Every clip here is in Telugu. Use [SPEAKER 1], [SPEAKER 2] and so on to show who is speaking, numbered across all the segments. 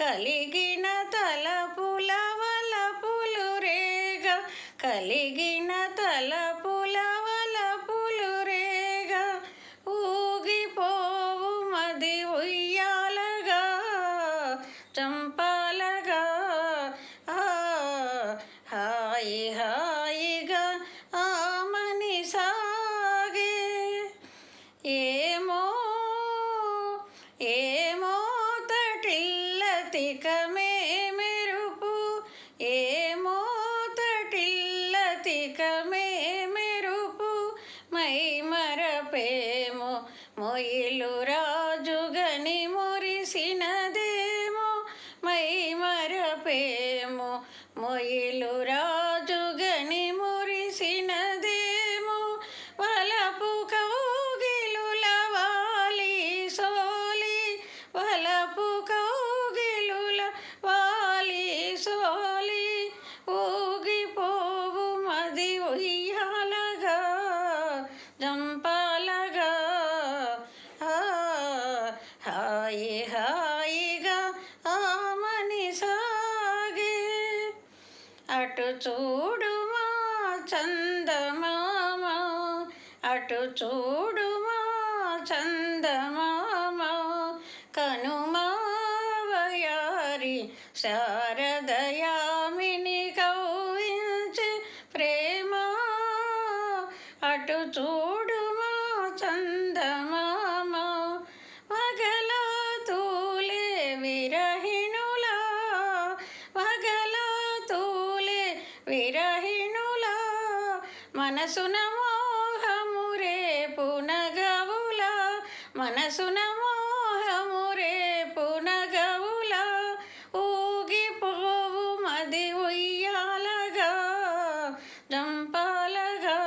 [SPEAKER 1] కలిగిన తలపుల వలపులు రేగ కలిగిన తలపుల వలపులు రేగ ఊగిపోవు మది ఉయ్యాలగా చంపాలగా హాయి హాయిగా ఆమని సాగే ఏమో ఏమో తటిల్లతికమే మెరుపు ఏమో తటిల్లతికమే మెరుపు మై మరపేమో మొయిలు రాజుగని మురిసినదేమో మై మరపేమో మొయిలు రాజుగని మురిసినదేమో వలపు కౌగిలుల వాలి సోలి వలపు కౌగిలుల వాలి సోలి ఊగిపోవు మది ఉయ్యాలగా జంపాలగా హాయి హాయిగా ఆమని సాగే అటు చూడుమా చందమామ అటు చూడుమా చందమామ కనుమావయారి శారదయామిని కౌవించి ప్రేమ అటు చూడుమా చందమామ వగల తూలే విరహిణులా వగల తూలే విరహిణులా మనసున మోహము రేపు నగవులా మనసున మోహము రేపు నగవులా ఊగిపోవు మది ఉయ్యాలగా జంపాలగా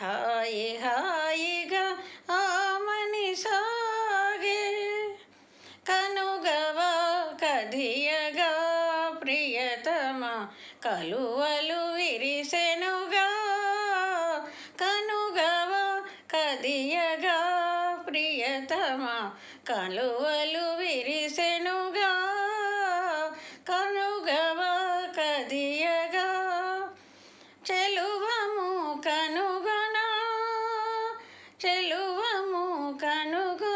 [SPEAKER 1] హాయి హాయిగా ఆమని సాగే కనుగవా కదియగా ప్రియతమ కలువలు విరిసెనుగా కనుగవా కదియగా ప్రియతమ కలువలు విరిసెనుగా కనుగవా కదియగా చెలువము కనుగొనా చెలువము కనుగొనా